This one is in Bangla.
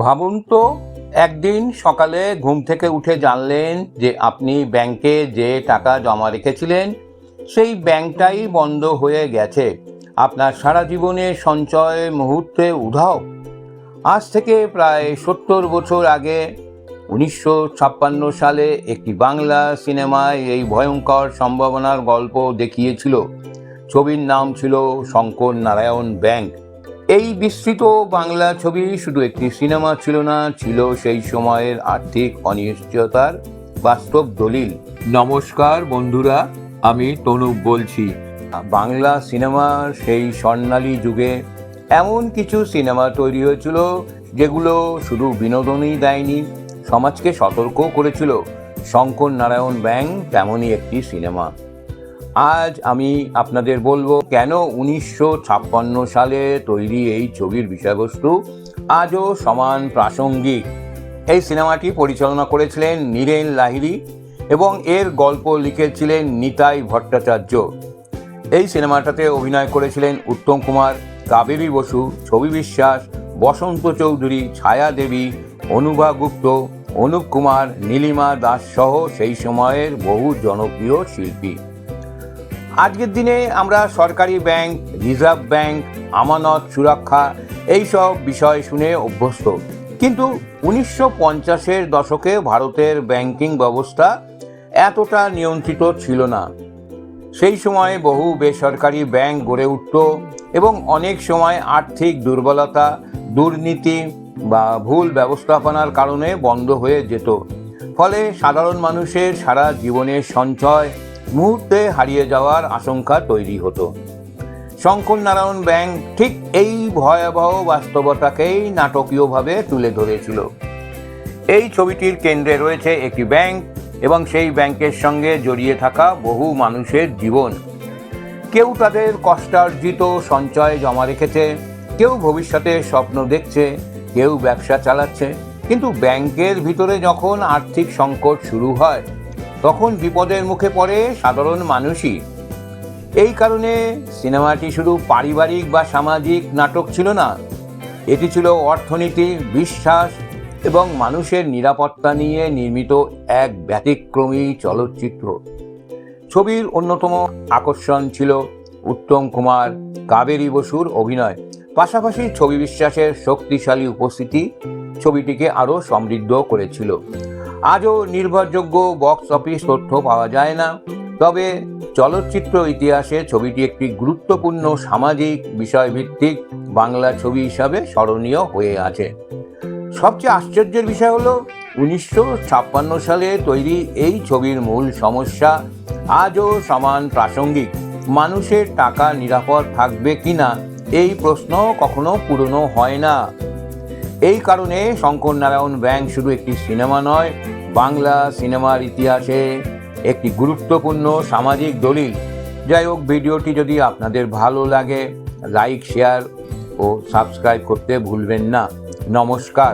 ভাবুন তো, একদিন সকালে ঘুম থেকে উঠে জানলেন যে আপনি ব্যাংকে যে টাকা জমা রেখেছিলেন সেই ব্যাংকটাই বন্ধ হয়ে গেছে। আপনার সারা জীবনের সঞ্চয় মুহূর্তে উধাও। আজ থেকে প্রায় 70 বছর আগে 1956 সালে একটি বাংলা সিনেমায় এই ভয়ঙ্কর সম্ভাবনার গল্প দেখিয়েছিল। ছবির নাম ছিল শঙ্কর নারায়ণ ব্যাংক। এই বিস্তৃত বাংলা ছবি শুধু একটি সিনেমা ছিল না, ছিল সেই সময়ের আর্থিক অনিশ্চয়তার বাস্তব দলিল। নমস্কার বন্ধুরা, আমি তনুপ বলছি। বাংলা সিনেমার সেই স্বর্ণালী যুগে এমন কিছু সিনেমা তৈরি হয়েছিল যেগুলো শুধু বিনোদনই দেয়নি, সমাজকে সতর্ক করেছিল। শঙ্কর নারায়ণ ব্যাংক তেমনই একটি সিনেমা। আজ আমি আপনাদের বলবো কেন 1956 সালে তৈরি এই ছবির বিষয়বস্তু আজও সমান প্রাসঙ্গিক। এই সিনেমাটি পরিচালনা করেছিলেন নীরেন লাহিড়ী এবং এর গল্প লিখেছিলেন নিতাই ভট্টাচার্য। এই সিনেমাটাতে অভিনয় করেছিলেন উত্তম কুমার, কাবেরী বসু, ছবি বিশ্বাস, বসন্ত চৌধুরী, ছায়া দেবী, অনুভা গুপ্ত, অনুপ কুমার, নীলিমা দাস সহ সেই সময়ের বহু জনপ্রিয় শিল্পী। আজকের দিনে আমরা সরকারি ব্যাংক, রিজার্ভ ব্যাংক, আমানত সুরক্ষা এইসব বিষয় শুনে অভ্যস্ত, কিন্তু 1950-এর দশকে ভারতের ব্যাংকিং ব্যবস্থা এতটা নিয়ন্ত্রিত ছিল না। সেই সময় বহু বেসরকারি ব্যাংক গড়ে উঠত এবং অনেক সময় আর্থিক দুর্বলতা, দুর্নীতি বা ভুল ব্যবস্থাপনার কারণে বন্ধ হয়ে যেত। ফলে সাধারণ মানুষের সারা জীবনের সঞ্চয় মুহূর্তে হারিয়ে যাওয়ার আশঙ্কা তৈরি হতো। শঙ্কর নারায়ণ ব্যাংক ঠিক এই ভয়াবহ বাস্তবতাকেই নাটকীয়ভাবে তুলে ধরেছিল। এই ছবিটির কেন্দ্রে রয়েছে একটি ব্যাংক এবং সেই ব্যাংকের সঙ্গে জড়িয়ে থাকা বহু মানুষের জীবন। কেউ তাদের কষ্টার্জিত সঞ্চয় জমা রেখেছে, কেউ ভবিষ্যতে স্বপ্ন দেখছে, কেউ ব্যবসা চালাচ্ছে। কিন্তু ব্যাংকের ভিতরে যখন আর্থিক সংকট শুরু হয় তখন বিপদের মুখে পড়ে সাধারণ মানুষই। এই কারণে সিনেমাটি শুধু পারিবারিক বা সামাজিক নাটক ছিল না, এটি ছিল অর্থনীতি, বিশ্বাস এবং মানুষের নিরাপত্তা নিয়ে নির্মিত এক ব্যতিক্রমী চলচ্চিত্র। ছবির অন্যতম আকর্ষণ ছিল উত্তম কুমার, কাবেরী বসুর অভিনয়। পাশাপাশি ছবি বিশ্বাসের শক্তিশালী উপস্থিতি ছবিটিকে আরও সমৃদ্ধ করেছিল। আজও নির্ভরযোগ্য বক্স অফিস তথ্য পাওয়া যায় না, তবে চলচ্চিত্র ইতিহাসে ছবিটি একটি গুরুত্বপূর্ণ সামাজিক বিষয়ভিত্তিক বাংলা ছবি হিসাবে স্মরণীয় হয়ে আছে। সবচেয়ে আশ্চর্যের বিষয় হলো 1956 সালে তৈরি এই ছবির মূল সমস্যা আজও সমান প্রাসঙ্গিক। মানুষের টাকা নিরাপদ থাকবে কিনা এই প্রশ্ন কখনো পূরণ হয় না। এই কারণে শঙ্কর নারায়ণ ব্যাংক শুধু একটি সিনেমা নয়, বাংলা সিনেমার ইতিহাসে একটি গুরুত্বপূর্ণ সামাজিক দলিল। যাই হোক, ভিডিওটি যদি আপনাদের ভালো লাগে লাইক, শেয়ার ও সাবস্ক্রাইব করতে ভুলবেন না। নমস্কার।